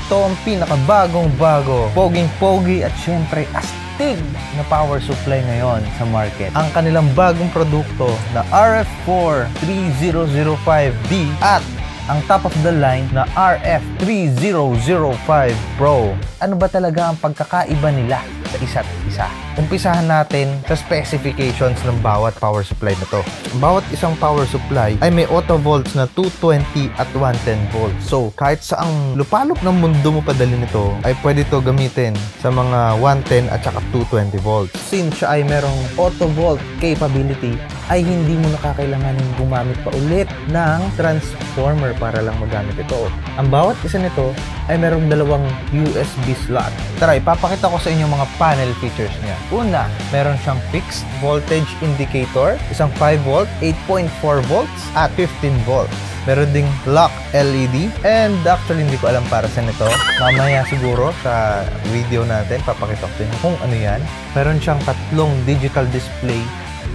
Ito ang pinakabagong bago, poging-pogi at syempre astig na power supply ngayon sa market. Ang kanilang bagong produkto na RF4 3005D at ang top of the line na RF3005 Pro. Ano ba talaga ang pagkakaiba nila sa isa't isa? Umpisahan natin sa specifications ng bawat power supply na to. Bawat isang power supply ay may auto volts na 220 at 110 volts. So, kahit saang lupalop ng mundo mo padalhin nito, ay pwede to gamitin sa mga 110 at saka 220 volts. Since siya ay merong auto volt capability, ay hindi mo nakakailanganin gumamit pa ulit ng transformer para lang magamit ito. Ang bawat isa nito ay merong dalawang USB slot. Tara, ipapakita ko sa inyo mga panel features niya. Una, meron siyang fixed voltage indicator, isang 5 volt, 8.4 volts, at 15 volts. Meron ding lock LED, and actually hindi ko alam para saan ito. Mamaya siguro sa video natin, papakita ko sa inyo kung ano yan. Meron siyang tatlong digital display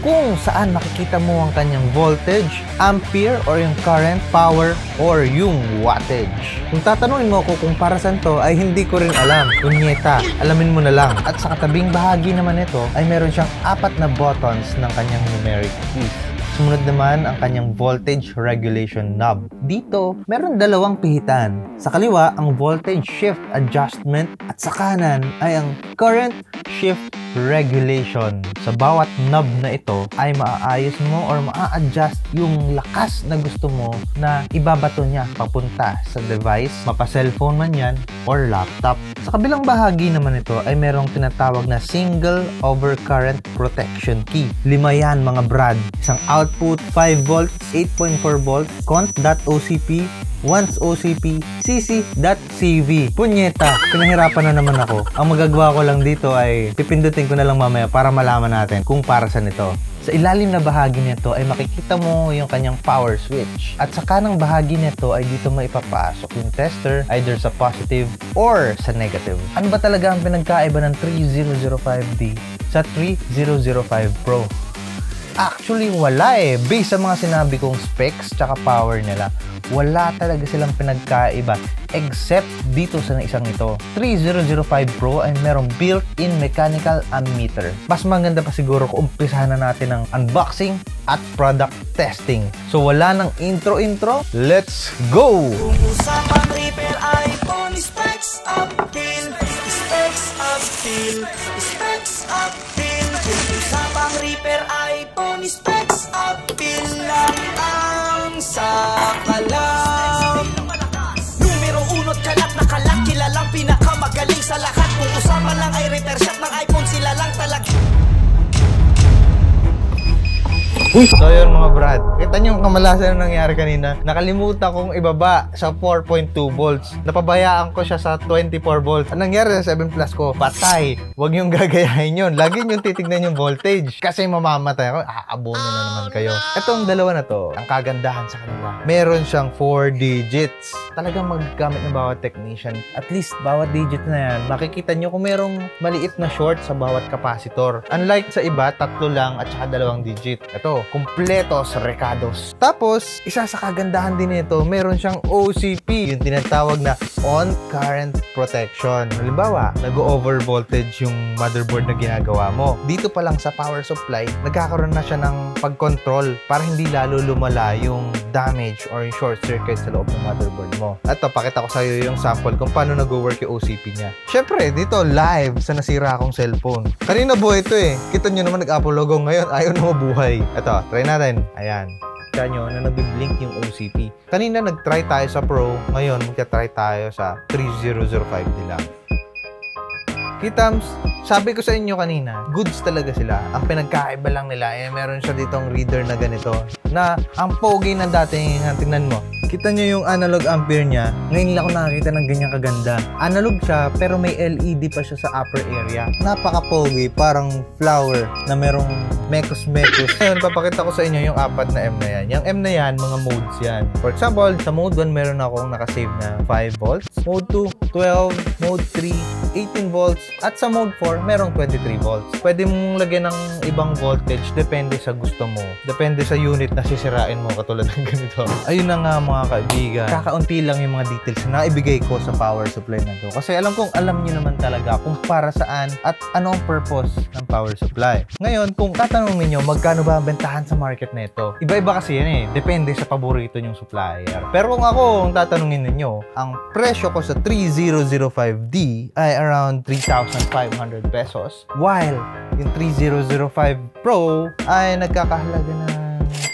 kung saan makikita mo ang kanyang voltage, ampere or yung current, power, or yung wattage. Kung tatanungin mo ako kung para saan to, ay hindi ko rin alam. Kunyeta, alamin mo na lang. At sa katabing bahagi naman ito, ay meron siyang 4 na buttons ng kanyang numeric keys. Sumunod naman ang kanyang voltage regulation knob. Dito, meron 2 pihitan. Sa kaliwa, ang voltage shift adjustment at sa kanan ay ang current shift regulation. Sa bawat knob na ito ay maaayos mo or maa-adjust yung lakas na gusto mo na ibabato niya papunta sa device, mapa-cellphone man yan or laptop. Sa kabilang bahagi naman ito ay merong tinatawag na single overcurrent protection key. 5 yan mga brad. Isang output 5 volts, 8.4 volts, cont.ocp, once OCP, cc.cv. Punyeta, pinahirapan na naman ako. Ang magagawa ko lang dito ay pipindutin ko na lang mamaya para malaman natin kung para saan ito. Sa ilalim na bahagi nito ay makikita mo yung kanyang power switch. At sa kanang bahagi nito ay dito mo ipapasok yung tester either sa positive or sa negative. Ano ba talaga ang pinagkaiba ng 3005D sa 3005 Pro? Actually, wala eh. Based sa mga sinabi kong specs tsaka power nila, wala talaga silang pinagkaiba except dito sa isang ito. 3005 Pro ay merong built-in mechanical ammeter. Mas maganda pa siguro kung umpisahan na natin ang unboxing at product testing. So wala nang intro-intro, let's go! Kung usapang repair iPhone, specs uphill, specs uphill, specs uphill. Kung usapang repair iPhone, specs uphill lang ang sakalam. Numero 1 kalat na kalat, kilalang pinakamagaling sa lahat. Kung usapan lang ay repair shop ng iPhone, sila lang talaga. So yun mga brad, kita nyo yung kamalasan na nangyari kanina. Nakalimutan kong ibaba sa 4.2 volts. Napabayaan ko siya sa 24 volts. Ang nangyari sa 7 Plus ko, patay. Huwag niyong gagayahin yun. Lagi niyong titignan yung voltage kasi mamamatay ako. Aabono na naman kayo. Itong dalawa na to, ang kagandahan sa kanila, meron siyang 4 digits. Talagang maggamit ng bawat technician. At least, bawat digit na yan, makikita nyo kung merong maliit na short sa bawat capacitor. Unlike sa iba, 3 lang at saka 2 digit. Ito, kumpletos recados. Tapos, isa sa kagandahan din nito, meron siyang OCP, yung tinatawag na on current protection. Halimbawa, nag-over voltage yung motherboard na ginagawa mo. Dito pa lang sa power supply, nagkakaroon na siya ng pag-control para hindi lalo lumala yung damage or yung short circuit sa loob ng motherboard mo. At pakita ko sa iyo yung sample kung paano nag-work yung OCP niya. Syempre, dito live sa nasira akong cellphone. Kanina buhay ito eh. Kita nyo naman nag-Apple logo ngayon, ayaw na mabuhay. Ito, try natin. Ayan. Kita nyo na nag-blink yung OCP. Kanina nag-try tayo sa Pro. Ngayon, magka-try tayo sa 3005D lang. Kitams, sabi ko sa inyo kanina, goods talaga sila. Ang pinagkaiba lang nila, meron siya ditong reader na ganito. Na ang pogi na dating, tingnan mo. Kita nyo yung analog ampere niya. Ngayon lang ako nakakita ng ganyang kaganda. Analog siya, pero may LED pa siya sa upper area. Napaka-pogi, parang flower na merong mekos-mekos. Ngayon, papakita ko sa inyo yung apat na M na yan. Yung M na yan, mga modes yan. For example, sa mode 1, meron akong nakasave na 5 volts. Mode 2, 12. Mode 3, 18 volts. At sa mode 4, merong 23 volts. Pwede mong lagyan ng ibang voltage, depende sa gusto mo. Depende sa unit na sisirain mo, katulad ng ganito. Ayun na nga mga kaibigan. Kakaunti lang yung mga details na ibigay ko sa power supply na to. Kasi alam nyo naman talaga kung para saan at ano ang purpose ng power supply. Ngayon, kung tatanungin nyo, magkano ba ang bentahan sa market na ito? Iba-iba kasi yan eh. Depende sa paborito nyong supplier. Pero kung ako, kung tatanungin ninyo, ang presyo ko sa 3005D ay around 3,500 pesos. While yung 3005 Pro ay nagkakahalaga na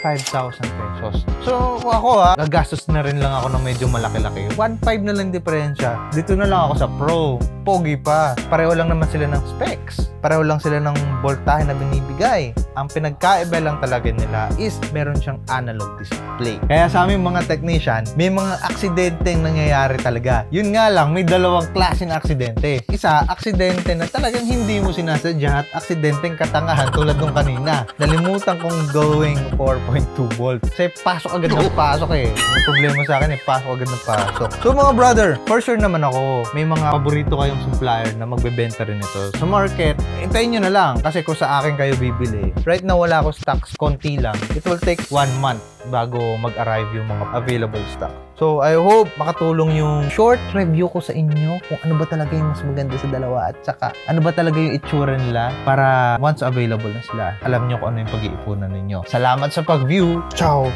5,000 pesos. So, kung ako gagastos na rin lang ako ng medyo malaki-laki. 1.5 na lang diferensya. Dito na lang ako sa Pro. Pogi pa. Pareho lang naman sila ng specs. Pareho lang sila ng voltahe na binibigay. Ang pinagkaiba lang talaga nila is meron siyang analog display. Kaya sa aming mga technician, may mga aksidenteng nangyayari talaga. Yun nga lang, may dalawang klase na aksidente. Isa, aksidente na talagang hindi mo sinasadya at aksidenteng katangahan tulad nung kanina. Nalimutan kong going 4.2 volts. Kasi pasok agad ng pasok eh. May problema sa akin eh, pasok agad ng pasok. So mga brother, for sure naman ako, may mga paborito kayong supplier na magbebenta rin ito. Sa market, hintayin nyo na lang kasi kung sa akin kayo bibili. Right now, wala ako stocks, konti lang. It will take 1 month bago mag-arrive yung mga available stock. So, I hope makatulong yung short review ko sa inyo kung ano ba talaga yung mas maganda sa dalawa at saka ano ba talaga yung itsura nila para once available na sila, alam nyo kung ano yung pag-iipunan ninyo. Salamat sa pag-view! Ciao!